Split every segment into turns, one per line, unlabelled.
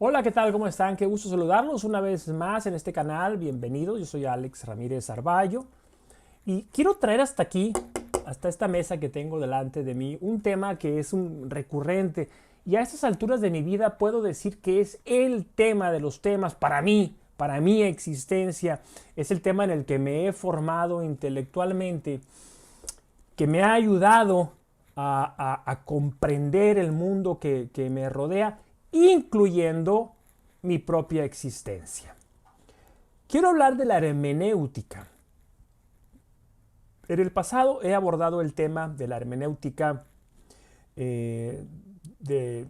Hola, ¿qué tal? ¿Cómo están? Qué gusto saludarlos una vez más en este canal. Bienvenidos. Yo soy Alex Ramírez Arballo y quiero traer hasta aquí, hasta esta mesa que tengo delante de mí, un tema que es un recurrente y a estas alturas de mi vida puedo decir que es el tema de los temas para mí, para mi existencia. Es el tema en el que me he formado intelectualmente, que me ha ayudado a comprender el mundo que me rodea, incluyendo mi propia existencia. Quiero hablar de la hermenéutica. En el pasado he abordado el tema de la hermenéutica eh, de,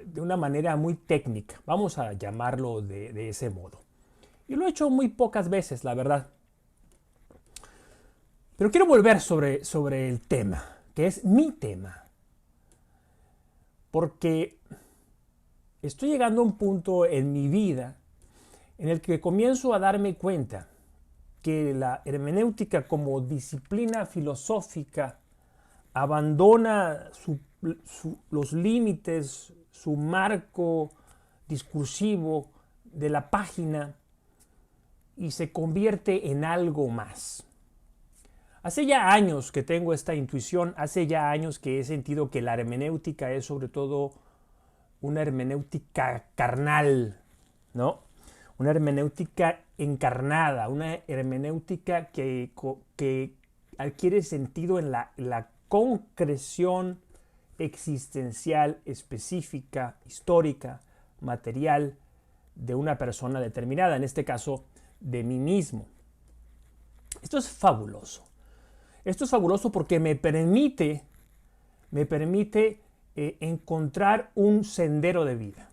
de una manera muy técnica, vamos a llamarlo de ese modo. Y lo he hecho muy pocas veces, la verdad. Pero quiero volver sobre el tema, que es mi tema. Porque estoy llegando a un punto en mi vida en el que comienzo a darme cuenta que la hermenéutica como disciplina filosófica abandona los límites, su marco discursivo de la página y se convierte en algo más. Hace ya años que tengo esta intuición, hace ya años que he sentido que la hermenéutica es sobre todo una hermenéutica carnal, ¿no? Una hermenéutica encarnada, una hermenéutica que adquiere sentido en la concreción existencial específica, histórica, material de una persona determinada, en este caso de mí mismo. Esto es fabuloso. Esto es fabuloso porque me permite encontrar un sendero de vida,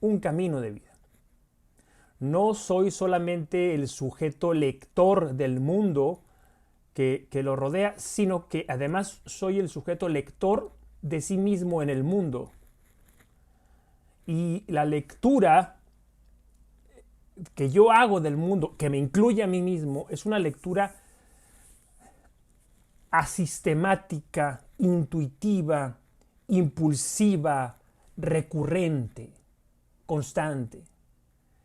un camino de vida. No soy solamente el sujeto lector del mundo que lo rodea, sino que además soy el sujeto lector de sí mismo en el mundo. Y la lectura que yo hago del mundo, que me incluye a mí mismo, es una lectura asistemática, intuitiva, impulsiva, recurrente, constante.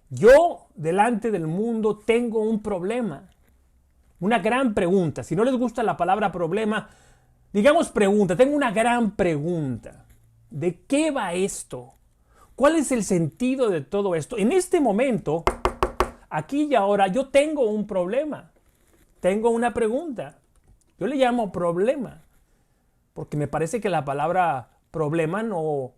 Yo, delante del mundo, tengo un problema, una gran pregunta. Si no les gusta la palabra problema, digamos pregunta. Tengo una gran pregunta. ¿De qué va esto? ¿Cuál es el sentido de todo esto? En este momento, aquí y ahora, yo tengo un problema. Tengo una pregunta. Yo le llamo problema, porque me parece que la palabra problema no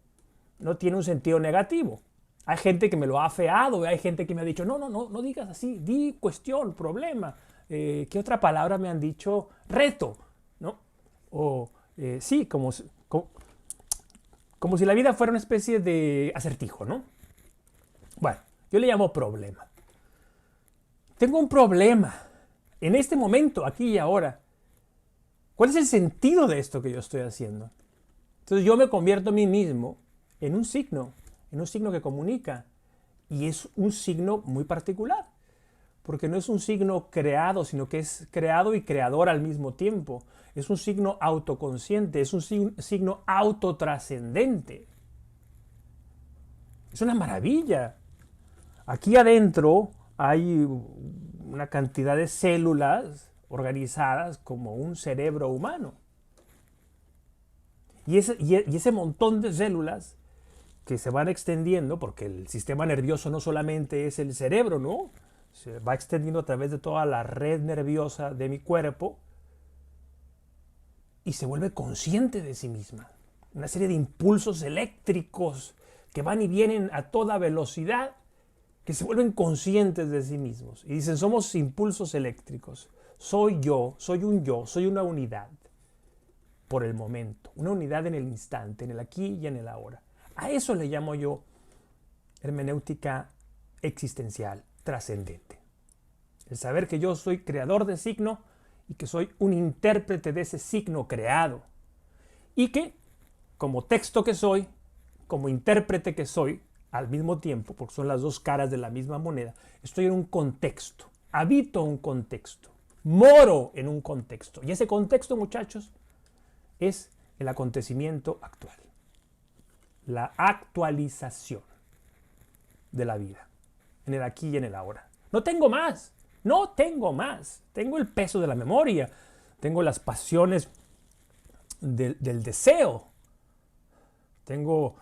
tiene un sentido negativo. Hay gente que me lo ha afeado, hay gente que me ha dicho, no digas así, di cuestión, problema. ¿Qué otra palabra me han dicho? Reto, ¿no? O sí, como si la vida fuera una especie de acertijo, ¿no? Bueno, yo le llamo problema. Tengo un problema en este momento, aquí y ahora. ¿Cuál es el sentido de esto que yo estoy haciendo? Entonces yo me convierto a mí mismo en un signo que comunica. Y es un signo muy particular, porque no es un signo creado, sino que es creado y creador al mismo tiempo. Es un signo autoconsciente, es un signo autotrascendente. Es una maravilla. Aquí adentro hay una cantidad de células organizadas como un cerebro humano. Y ese montón de células que se van extendiendo, porque el sistema nervioso no solamente es el cerebro, ¿no? Se va extendiendo a través de toda la red nerviosa de mi cuerpo y se vuelve consciente de sí misma. Una serie de impulsos eléctricos que van y vienen a toda velocidad, que se vuelven conscientes de sí mismos. Y dicen, somos impulsos eléctricos. Soy una unidad por el momento, una unidad en el instante, en el aquí y en el ahora. A eso le llamo yo hermenéutica existencial, trascendente. El saber que yo soy creador de signo y que soy un intérprete de ese signo creado. Y que, como texto que soy, como intérprete que soy, al mismo tiempo, porque son las dos caras de la misma moneda, estoy en un contexto, habito un contexto, moro en un contexto. Y ese contexto, muchachos, es el acontecimiento actual. La actualización. de la vida, en el aquí y en el ahora. No tengo más, no tengo más. Tengo el peso de la memoria, tengo las pasiones del deseo, tengo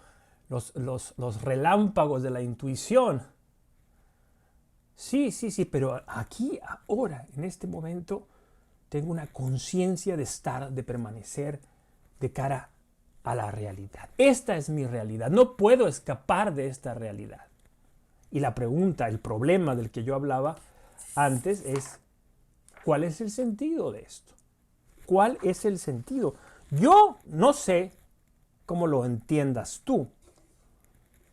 los relámpagos de la intuición. Sí, sí, sí, pero aquí, ahora, en este momento, tengo una conciencia de estar, de permanecer de cara a la realidad. Esta es mi realidad. No puedo escapar de esta realidad. Y la pregunta, el problema del que yo hablaba antes es, ¿cuál es el sentido de esto? ¿Cuál es el sentido? Yo no sé cómo lo entiendas tú,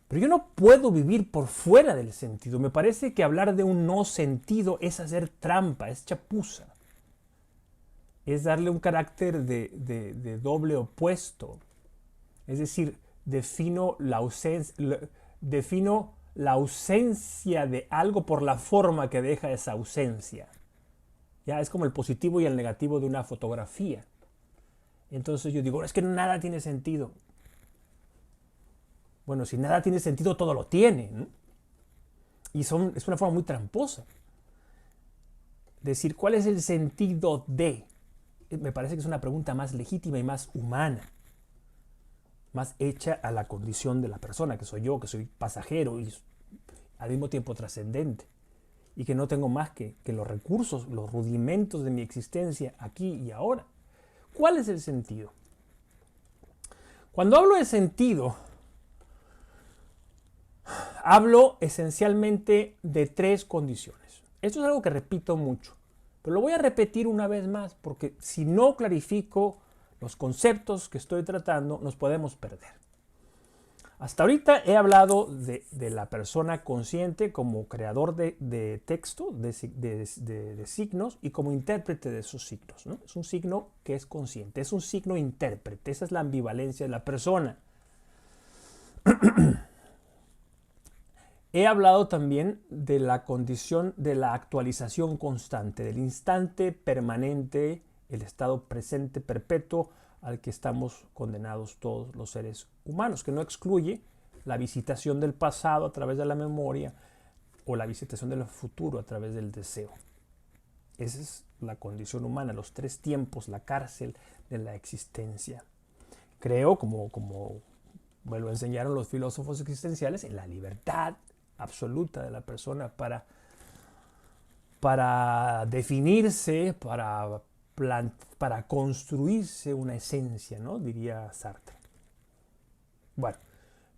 pero yo no puedo vivir por fuera del sentido. Me parece que hablar de un no sentido es hacer trampa, es chapuza. Es darle un carácter de doble opuesto. Es decir, defino la ausencia de algo por la forma que deja esa ausencia. Ya es como el positivo y el negativo de una fotografía. Entonces yo digo, es que nada tiene sentido. Bueno, si nada tiene sentido, todo lo tiene, ¿no? Y es una forma muy tramposa. Decir, ¿cuál es el sentido de? Me parece que es una pregunta más legítima y más humana. Más hecha a la condición de la persona, que soy yo, que soy pasajero y al mismo tiempo trascendente. Y que no tengo más que los recursos, los rudimentos de mi existencia aquí y ahora. ¿Cuál es el sentido? Cuando hablo de sentido, hablo esencialmente de tres condiciones. Esto es algo que repito mucho, pero lo voy a repetir una vez más porque si no clarifico los conceptos que estoy tratando, nos podemos perder. Hasta ahorita he hablado de la persona consciente como creador de texto, de signos y como intérprete de esos signos, ¿no? Es un signo que es consciente, es un signo intérprete, esa es la ambivalencia de la persona. He hablado también de la condición de la actualización constante, del instante permanente, el estado presente perpetuo al que estamos condenados todos los seres humanos, que no excluye la visitación del pasado a través de la memoria o la visitación del futuro a través del deseo. Esa es la condición humana, los tres tiempos, la cárcel de la existencia. Creo, como me lo enseñaron los filósofos existenciales, en la libertad absoluta de la persona para definirse, para construirse una esencia, ¿no? Diría Sartre. Bueno,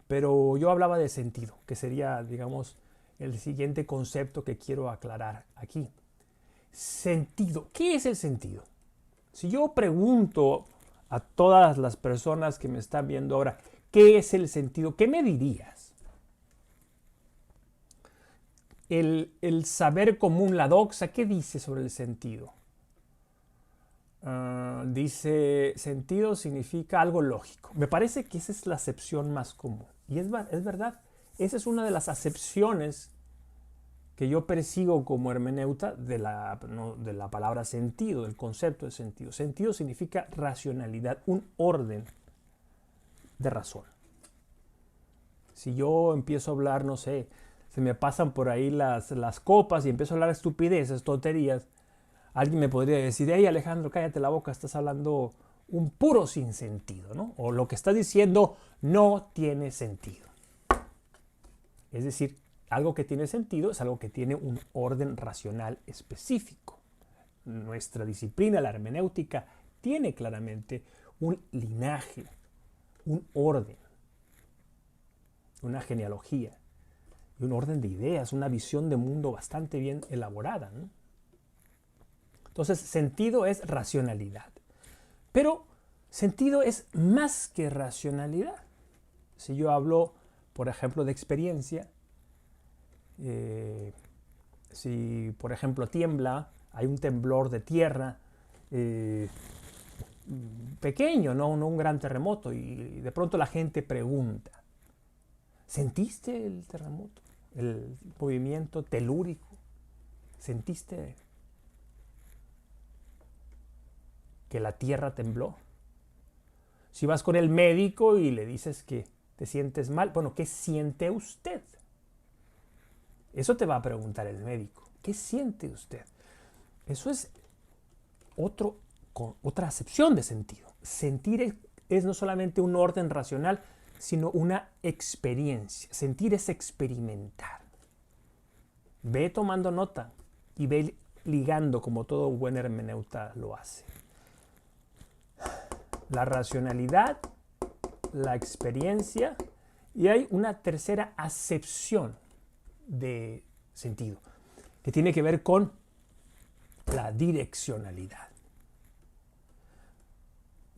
pero yo hablaba de sentido, que sería, digamos, el siguiente concepto que quiero aclarar aquí. Sentido. ¿Qué es el sentido? Si yo pregunto a todas las personas que me están viendo ahora, ¿qué es el sentido? ¿Qué me dirías? El saber común, la doxa, ¿qué dice sobre el sentido? Dice, sentido significa algo lógico. Me parece que esa es la acepción más común. Y es verdad, esa es una de las acepciones que yo persigo como hermeneuta de la palabra sentido, del concepto de sentido. Sentido significa racionalidad, un orden de razón. Si yo empiezo a hablar, no sé, se me pasan por ahí las copas y empiezo a hablar estupideces, tonterías, alguien me podría decir, hey Alejandro, cállate la boca, estás hablando un puro sinsentido, ¿no? O lo que estás diciendo no tiene sentido. Es decir, algo que tiene sentido es algo que tiene un orden racional específico. Nuestra disciplina, la hermenéutica, tiene claramente un linaje, un orden, una genealogía y un orden de ideas, una visión de mundo bastante bien elaborada, ¿no? Entonces, sentido es racionalidad. Pero sentido es más que racionalidad. Si yo hablo, por ejemplo, de experiencia, si, por ejemplo, tiembla, hay un temblor de tierra pequeño, no un gran terremoto, y de pronto la gente pregunta, ¿sentiste el terremoto? ¿El movimiento telúrico? ¿Sentiste que la tierra tembló? Si vas con el médico y le dices que te sientes mal, bueno, ¿qué siente usted? Eso te va a preguntar el médico. ¿Qué siente usted? Eso es otra acepción de sentido. Sentir es no solamente un orden racional, sino una experiencia. Sentir es experimentar. Ve tomando nota y ve ligando como todo buen hermeneuta lo hace. La racionalidad, la experiencia y hay una tercera acepción de sentido que tiene que ver con la direccionalidad.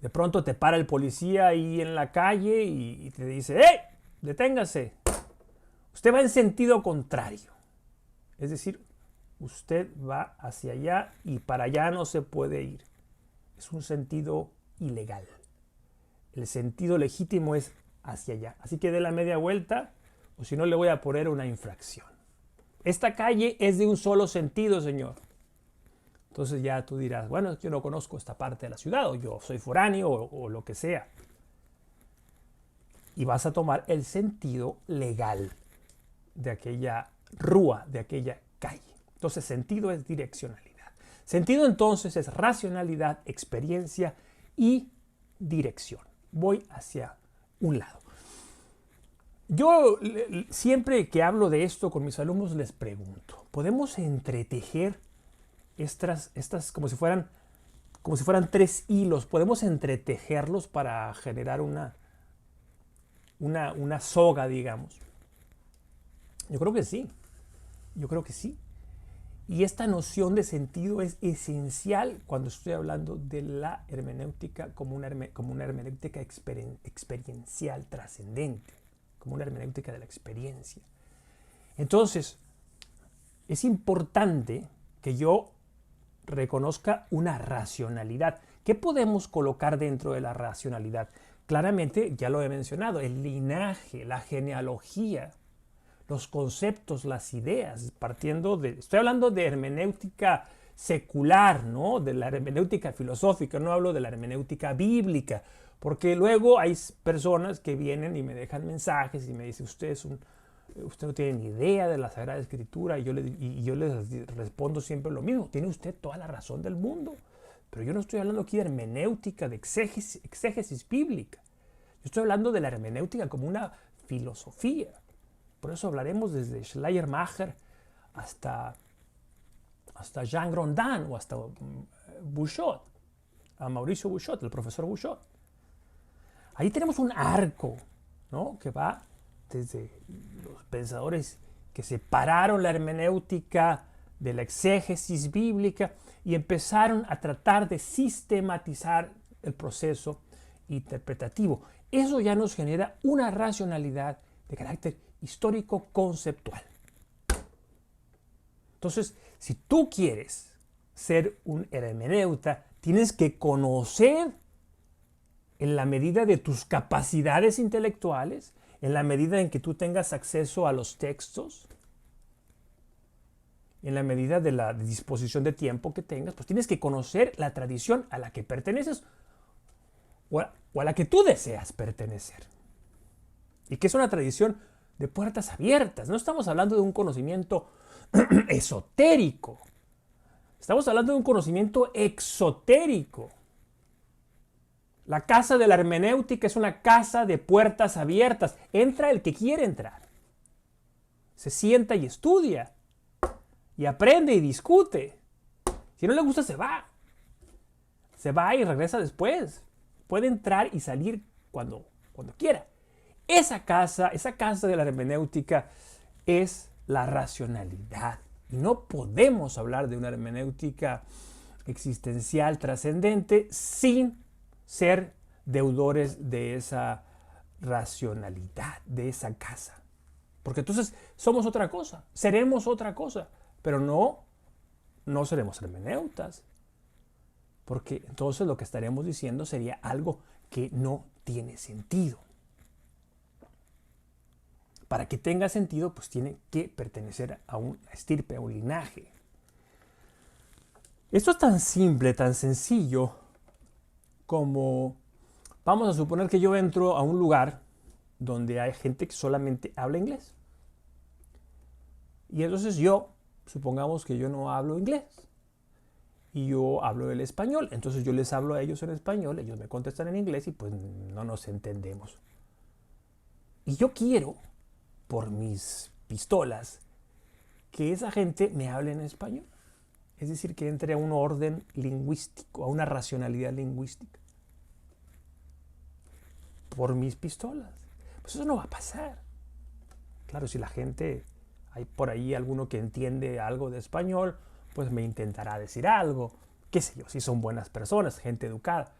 De pronto te para el policía ahí en la calle y te dice: ¡hey! Deténgase. Usted va en sentido contrario. Es decir, usted va hacia allá y para allá no se puede ir. Es un sentido ilegal. El sentido legítimo es hacia allá. Así que dé la media vuelta o si no le voy a poner una infracción. Esta calle es de un solo sentido, señor. Entonces ya tú dirás: bueno, yo no conozco esta parte de la ciudad o yo soy foráneo o lo que sea. Y vas a tomar el sentido legal de aquella rúa, de aquella calle. Entonces sentido es direccionalidad. Sentido entonces es racionalidad, experiencia y dirección. Voy hacia un lado. Yo siempre que hablo de esto con mis alumnos les pregunto: ¿podemos entretejer estas como si fueran tres hilos? ¿Podemos entretejerlos para generar una soga, digamos? Yo creo que sí. Yo creo que sí. Y esta noción de sentido es esencial cuando estoy hablando de la hermenéutica como una hermenéutica experiencial, trascendente, como una hermenéutica de la experiencia. Entonces, es importante que yo reconozca una racionalidad. ¿Qué podemos colocar dentro de la racionalidad? Claramente, ya lo he mencionado, el linaje, la genealogía, los conceptos, las ideas, estoy hablando de hermenéutica secular, ¿no? De la hermenéutica filosófica, no hablo de la hermenéutica bíblica, porque luego hay personas que vienen y me dejan mensajes y me dicen: usted no tiene ni idea de la Sagrada Escritura, y yo les respondo siempre lo mismo: tiene usted toda la razón del mundo, pero yo no estoy hablando aquí de hermenéutica, de exégesis bíblica. Yo estoy hablando de la hermenéutica como una filosofía. Por eso hablaremos desde Schleiermacher hasta Jean Grondin o hasta Bouchot, a Mauricio Bouchot, el profesor Bouchot. Ahí tenemos un arco, ¿no?, que va desde los pensadores que separaron la hermenéutica de la exégesis bíblica y empezaron a tratar de sistematizar el proceso interpretativo. Eso ya nos genera una racionalidad de carácter histórico-conceptual. Entonces, si tú quieres ser un hermeneuta, tienes que conocer, en la medida de tus capacidades intelectuales, en la medida en que tú tengas acceso a los textos, en la medida de la disposición de tiempo que tengas, pues tienes que conocer la tradición a la que perteneces o a la que tú deseas pertenecer. Y que es una tradición de puertas abiertas. No estamos hablando de un conocimiento esotérico. Estamos hablando de un conocimiento exotérico. La casa de la hermenéutica es una casa de puertas abiertas. Entra el que quiere entrar. Se sienta y estudia. Y aprende y discute. Si no le gusta, se va. Se va y regresa después. Puede entrar y salir cuando quiera. Esa casa de la hermenéutica es la racionalidad. Y no podemos hablar de una hermenéutica existencial trascendente sin ser deudores de esa racionalidad, de esa casa. Porque entonces somos otra cosa, seremos otra cosa, pero no seremos hermeneutas. Porque entonces lo que estaremos diciendo sería algo que no tiene sentido. Para que tenga sentido, pues tiene que pertenecer a una estirpe, a un linaje. Esto es tan simple, tan sencillo, como vamos a suponer que yo entro a un lugar donde hay gente que solamente habla inglés. Y entonces yo, supongamos que yo no hablo inglés y yo hablo el español, entonces yo les hablo a ellos en español, ellos me contestan en inglés y pues no nos entendemos. Y yo quiero, por mis pistolas, que esa gente me hable en español. Es decir, que entre a un orden lingüístico, a una racionalidad lingüística. Por mis pistolas. Pues eso no va a pasar. Claro, si la gente, hay por ahí alguno que entiende algo de español, pues me intentará decir algo. Qué sé yo, si son buenas personas, gente educada.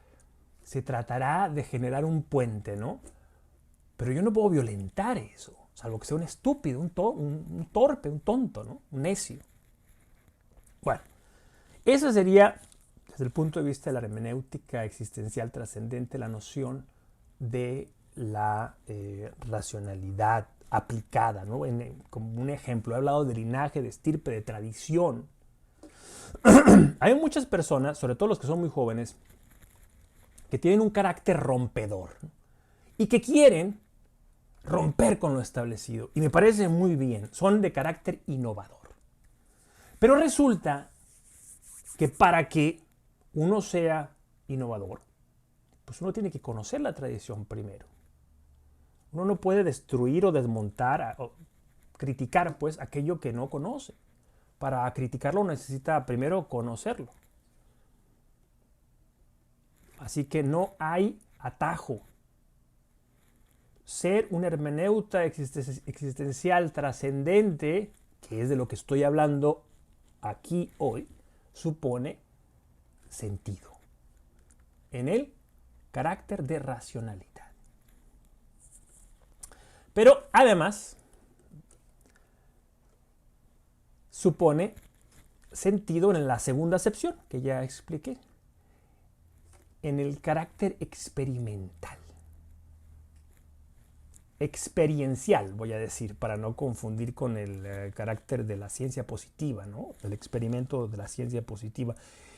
Se tratará de generar un puente, ¿no? Pero yo no puedo violentar eso, salvo que sea un estúpido, un torpe, un tonto, ¿no? Un necio. Bueno, esa sería, desde el punto de vista de la hermenéutica existencial trascendente, la noción de la racionalidad aplicada, ¿no? Como un ejemplo, he hablado de linaje, de estirpe, de tradición. Hay muchas personas, sobre todo los que son muy jóvenes, que tienen un carácter rompedor, ¿no? Y que quieren romper con lo establecido. Y me parece muy bien, son de carácter innovador. Pero resulta que para que uno sea innovador, pues uno tiene que conocer la tradición primero. Uno no puede destruir o desmontar o criticar pues aquello que no conoce. Para criticarlo necesita primero conocerlo. Así que no hay atajo. Ser un hermeneuta existencial trascendente, que es de lo que estoy hablando aquí hoy, supone sentido. En el carácter de racionalidad. Pero además supone sentido en la segunda acepción que ya expliqué, en el carácter experimental. Experiencial, voy a decir, para no confundir con el carácter de la ciencia positiva, ¿no? El experimento de la ciencia positiva.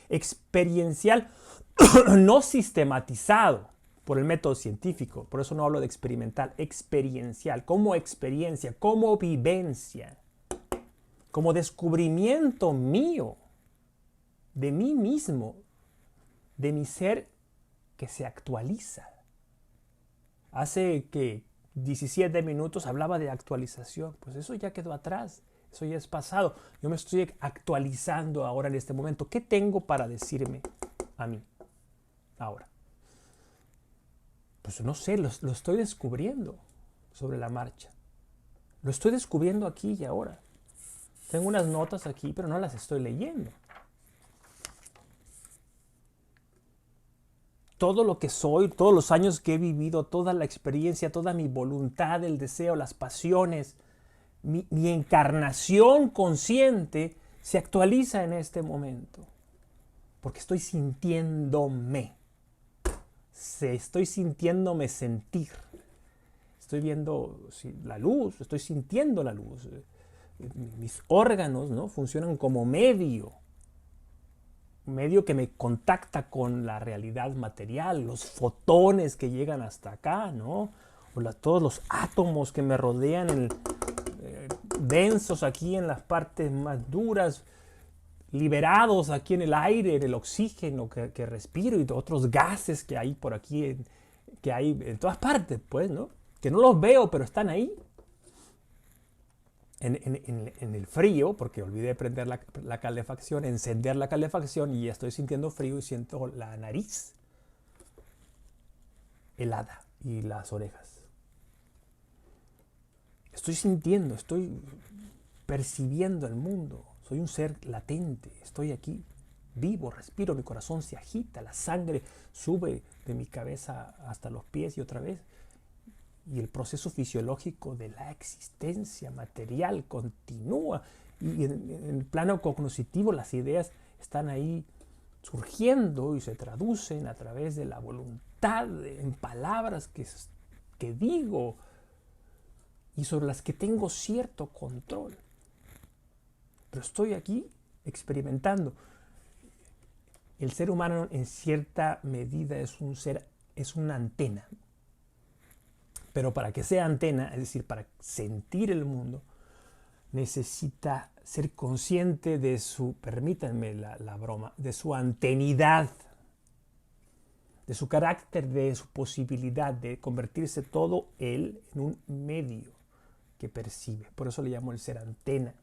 Experiencial, no sistematizado por el método científico, por eso no hablo de experimental, experiencial, como experiencia, como vivencia, como descubrimiento mío, de mí mismo, de mi ser que se actualiza. Hace que 17 minutos hablaba de actualización, pues eso ya quedó atrás, eso ya es pasado. Yo me estoy actualizando ahora en este momento. ¿Qué tengo para decirme a mí ahora? Pues no sé, lo estoy descubriendo sobre la marcha. Lo estoy descubriendo aquí y ahora. Tengo unas notas aquí, pero no las estoy leyendo. Todo lo que soy, todos los años que he vivido, toda la experiencia, toda mi voluntad, el deseo, las pasiones, mi encarnación consciente se actualiza en este momento. Porque estoy sintiéndome. Estoy sintiéndome sentir. Estoy viendo la luz, estoy sintiendo la luz. Mis órganos, ¿no?, funcionan como medio que me contacta con la realidad material, los fotones que llegan hasta acá, ¿no? O todos los átomos que me rodean, densos aquí en las partes más duras, liberados aquí en el aire, en el oxígeno que respiro y otros gases que hay por aquí, que hay en todas partes, pues, ¿no? Que no los veo, pero están ahí. En el frío, porque olvidé prender la calefacción, encender la calefacción y estoy sintiendo frío y siento la nariz helada y las orejas. Estoy sintiendo, estoy percibiendo el mundo. Soy un ser latente, estoy aquí, vivo, respiro, mi corazón se agita, la sangre sube de mi cabeza hasta los pies y otra vez. Y el proceso fisiológico de la existencia material continúa. Y en el plano cognoscitivo las ideas están ahí surgiendo y se traducen a través de la voluntad, en palabras que digo y sobre las que tengo cierto control. Pero estoy aquí experimentando. El ser humano en cierta medida es una antena. Pero para que sea antena, es decir, para sentir el mundo, necesita ser consciente de su, permítanme la broma, de su antenidad, de su carácter, de su posibilidad de convertirse todo él en un medio que percibe. Por eso le llamo el ser antena.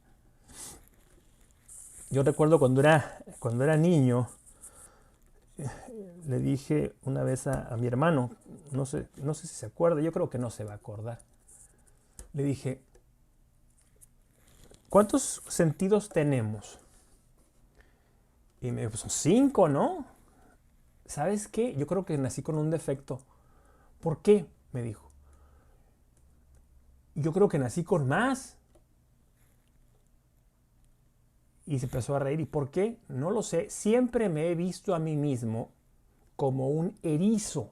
Yo recuerdo cuando era niño, le dije una vez a mi hermano, no sé si se acuerda, yo creo que no se va a acordar. Le dije, ¿cuántos sentidos tenemos? Y me dijo, pues son 5, ¿no? ¿Sabes qué? Yo creo que nací con un defecto. ¿Por qué? Me dijo. Yo creo que nací con más. Y se empezó a reír. ¿Y por qué? No lo sé. Siempre me he visto a mí mismo como un erizo.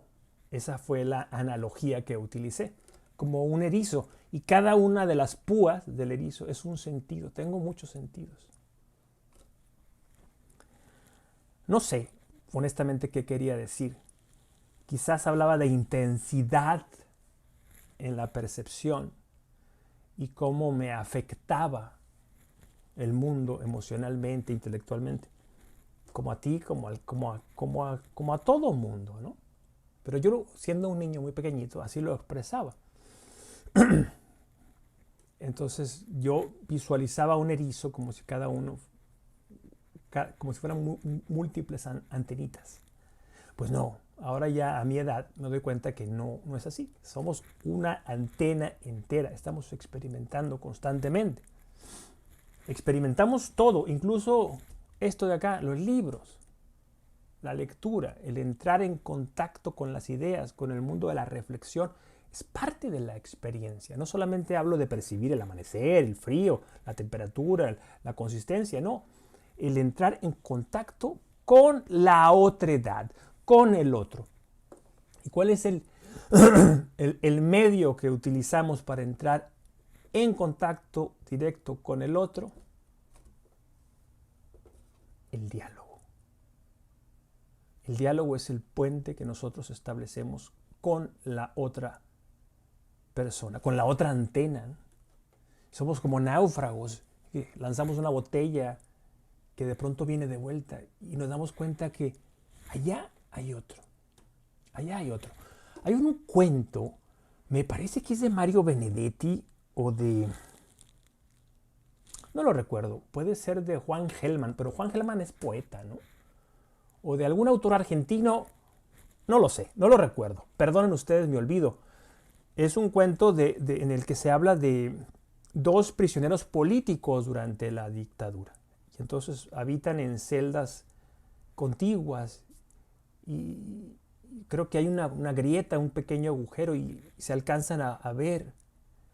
Esa fue la analogía que utilicé. Como un erizo. Y cada una de las púas del erizo es un sentido. Tengo muchos sentidos. No sé, honestamente, qué quería decir. Quizás hablaba de intensidad en la percepción y cómo me afectaba el mundo emocionalmente, intelectualmente, como a ti, como a todo mundo, ¿no? Pero yo, siendo un niño muy pequeñito, así lo expresaba. Entonces yo visualizaba un erizo como si cada uno, como si fueran múltiples antenitas. Pues no, ahora ya a mi edad me doy cuenta que no es así. Somos una antena entera, estamos experimentando constantemente. Experimentamos todo, incluso esto de acá, los libros, la lectura, el entrar en contacto con las ideas, con el mundo de la reflexión, es parte de la experiencia. No solamente hablo de percibir el amanecer, el frío, la temperatura, la consistencia, no. El entrar en contacto con la otredad, con el otro. ¿Y cuál es el medio que utilizamos para entrar en contacto directo con el otro? El diálogo. El diálogo es el puente que nosotros establecemos con la otra persona, con la otra antena. Somos como náufragos, que lanzamos una botella que de pronto viene de vuelta y nos damos cuenta que allá hay otro. Allá hay otro. Hay un cuento, me parece que es de Mario Benedetti o de... No lo recuerdo, puede ser de Juan Gelman, pero Juan Gelman es poeta, ¿no? O de algún autor argentino, no lo sé, no lo recuerdo. Perdonen ustedes mi olvido. Es un cuento en el que se habla de dos prisioneros políticos durante la dictadura. Y entonces habitan en celdas contiguas y creo que hay una grieta, un pequeño agujero y se alcanzan a ver,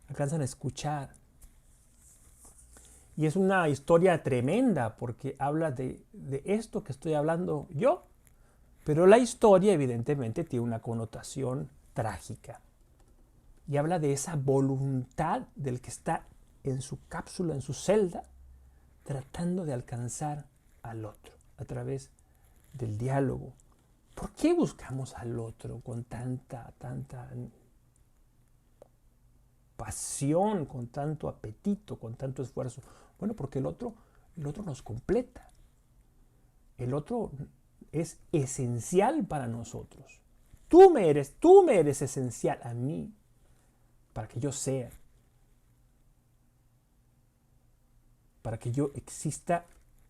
alcanzan a escuchar. Y es una historia tremenda porque habla de esto que estoy hablando yo. Pero la historia evidentemente tiene una connotación trágica. Y habla de esa voluntad del que está en su cápsula, en su celda, tratando de alcanzar al otro a través del diálogo. ¿Por qué buscamos al otro con tanta pasión, con tanto apetito, con tanto esfuerzo? Bueno, porque el otro nos completa. El otro es esencial para nosotros. Tú me eres esencial a mí para que yo sea, para que yo exista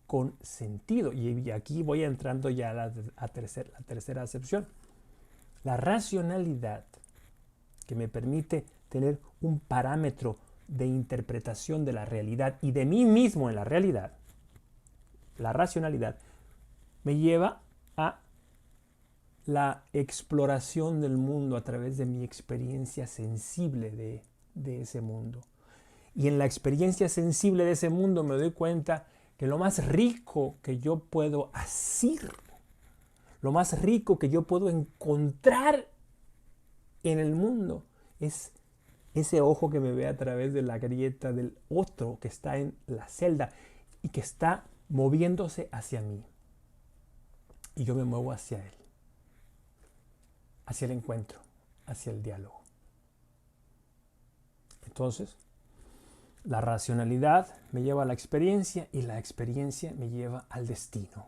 con sentido. Y aquí voy entrando ya a la tercera acepción. La racionalidad que me permite tener un parámetro de interpretación de la realidad y de mí mismo en la realidad, la racionalidad me lleva a la exploración del mundo a través de mi experiencia sensible de ese mundo. Y en la experiencia sensible de ese mundo me doy cuenta que lo más rico que yo puedo asir, lo más rico que yo puedo encontrar en el mundo es ese ojo que me ve a través de la grieta del otro que está en la celda y que está moviéndose hacia mí. Y yo me muevo hacia él, hacia el encuentro, hacia el diálogo. Entonces, La racionalidad me lleva a la experiencia y la experiencia me lleva al destino,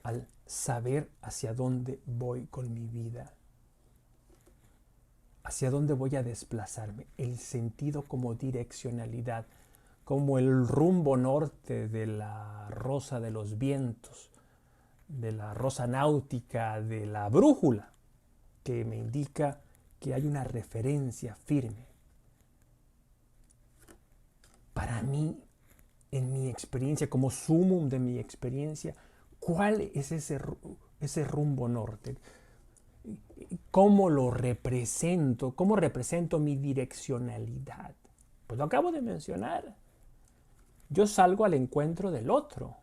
al saber hacia dónde voy con mi vida, hacia dónde voy a desplazarme, el sentido como direccionalidad, como el rumbo norte de la rosa de los vientos, de la rosa náutica, de la brújula, que me indica que hay una referencia firme. Para mí, en mi experiencia, como sumum de mi experiencia, ¿cuál es ese rumbo norte? ¿Cómo lo represento? ¿Cómo represento mi direccionalidad? Pues lo acabo de mencionar. Yo salgo al encuentro del otro.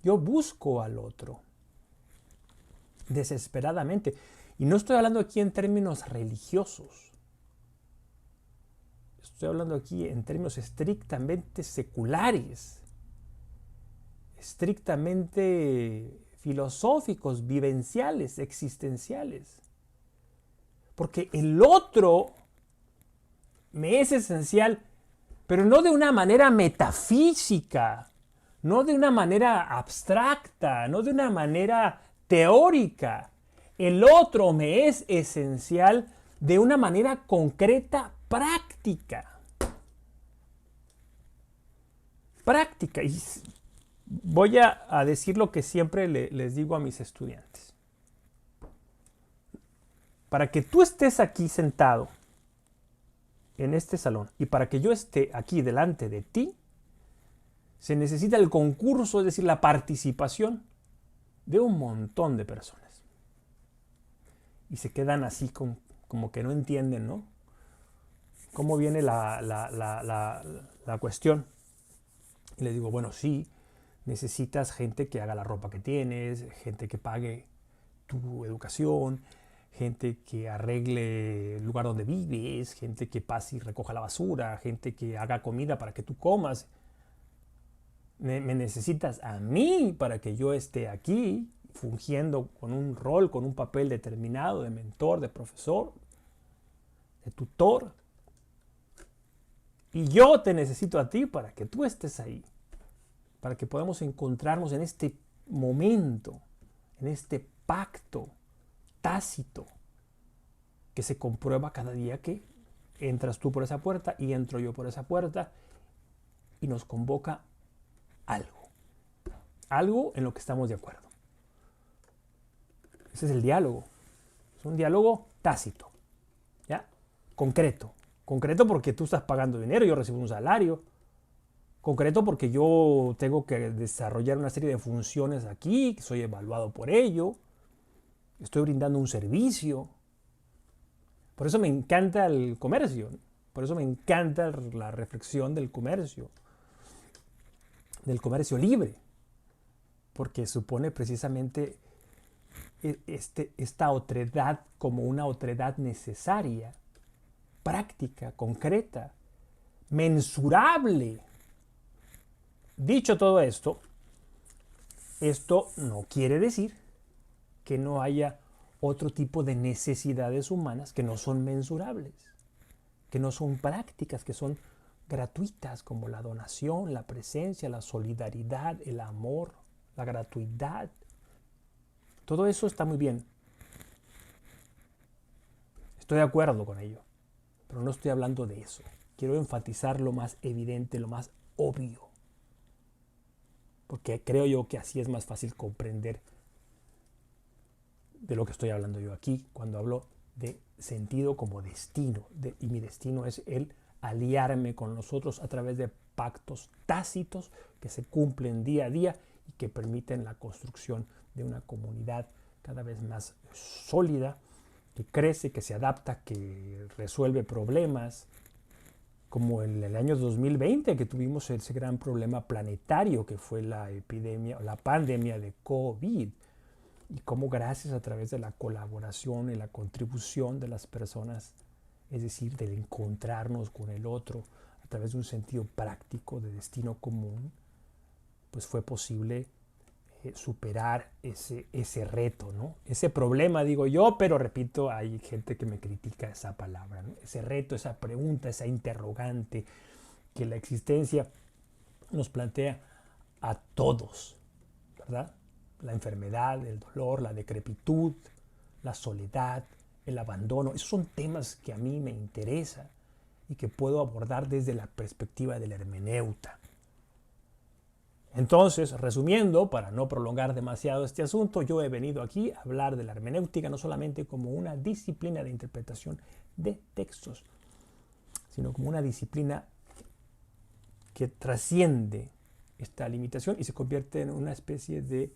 Yo busco al otro. Desesperadamente. Y no estoy hablando aquí en términos religiosos. Estoy hablando aquí en términos estrictamente seculares. Estrictamente filosóficos, vivenciales, existenciales. Porque el otro me es esencial, pero no de una manera metafísica, no de una manera abstracta, no de una manera teórica. El otro me es esencial de una manera concreta, práctica. Práctica. Y voy a decir lo que siempre les digo a mis estudiantes. Para que tú estés aquí sentado en este salón y para que yo esté aquí delante de ti, se necesita el concurso, es decir, la participación de un montón de personas. Y se quedan así como que no entienden, ¿no? ¿Cómo viene la cuestión? Y les digo, bueno, sí, necesitas gente que haga la ropa que tienes, gente que pague tu educación, gente que arregle el lugar donde vives, gente que pase y recoja la basura, gente que haga comida para que tú comas. Me necesitas a mí para que yo esté aquí fungiendo con un rol, con un papel determinado de mentor, de profesor, de tutor. Y yo te necesito a ti para que tú estés ahí, para que podamos encontrarnos en este momento, en este pacto tácito que se comprueba cada día que entras tú por esa puerta y entro yo por esa puerta y nos convoca algo en lo que estamos de acuerdo. Ese es el diálogo. Es un diálogo tácito, ¿ya? Concreto porque tú estás pagando dinero, yo recibo un salario. Concreto porque yo tengo que desarrollar una serie de funciones aquí, que soy evaluado por ello. Estoy brindando un servicio. Por eso me encanta el comercio. Por eso me encanta la reflexión del comercio libre. Porque supone precisamente esta otredad como una otredad necesaria, práctica, concreta, mensurable. Dicho todo esto, esto no quiere decir que no haya otro tipo de necesidades humanas que no son mensurables, que no son prácticas, que son gratuitas, como la donación, la presencia, la solidaridad, el amor, la gratuidad. Todo eso está muy bien. Estoy de acuerdo con ello, pero no estoy hablando de eso. Quiero enfatizar lo más evidente, lo más obvio, porque creo yo que así es más fácil comprender de lo que estoy hablando yo aquí cuando hablo de sentido como destino. Y mi destino es el aliarme con los otros a través de pactos tácitos que se cumplen día a día y que permiten la construcción de una comunidad cada vez más sólida, que crece, que se adapta, que resuelve problemas, como en el año 2020 que tuvimos ese gran problema planetario que fue la epidemia, la pandemia de COVID, y cómo gracias a través de la colaboración y la contribución de las personas, es decir, del encontrarnos con el otro a través de un sentido práctico de destino común, pues fue posible superar ese reto, ¿no? Ese problema, digo yo, pero repito, hay gente que me critica esa palabra, ¿no? Ese reto, esa pregunta, esa interrogante que la existencia nos plantea a todos, ¿verdad? La enfermedad, el dolor, la decrepitud, la soledad, el abandono, esos son temas que a mí me interesan y que puedo abordar desde la perspectiva del hermeneuta. Entonces, resumiendo, para no prolongar demasiado este asunto, yo he venido aquí a hablar de la hermenéutica no solamente como una disciplina de interpretación de textos, sino como una disciplina que trasciende esta limitación y se convierte en una especie de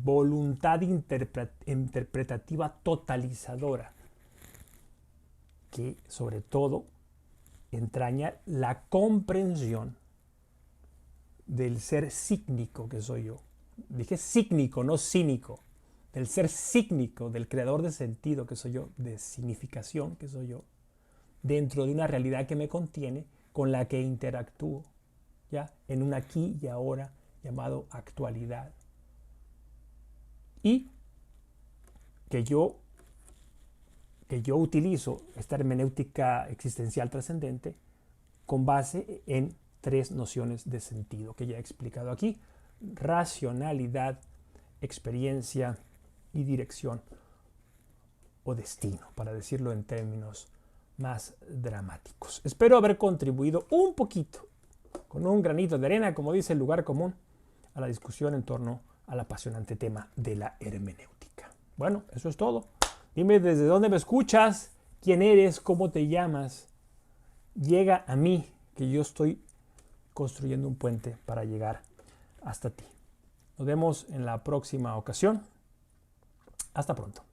voluntad interpretativa totalizadora que sobre todo entraña la comprensión del ser sígnico que soy yo. Dije sígnico, no cínico. Del ser sígnico, del creador de sentido que soy yo, de significación que soy yo, dentro de una realidad que me contiene, con la que interactúo, ¿ya? En un aquí y ahora llamado actualidad. Y que yo utilizo esta hermenéutica existencial trascendente con base en 3 nociones de sentido que ya he explicado aquí: racionalidad, experiencia y dirección o destino, para decirlo en términos más dramáticos. Espero haber contribuido un poquito, con un granito de arena, como dice el lugar común, a la discusión en torno al apasionante tema de la hermenéutica. Bueno, eso es todo. Dime desde dónde me escuchas, quién eres, cómo te llamas. Llega a mí, que yo estoy construyendo un puente para llegar hasta ti. Nos vemos en la próxima ocasión. Hasta pronto.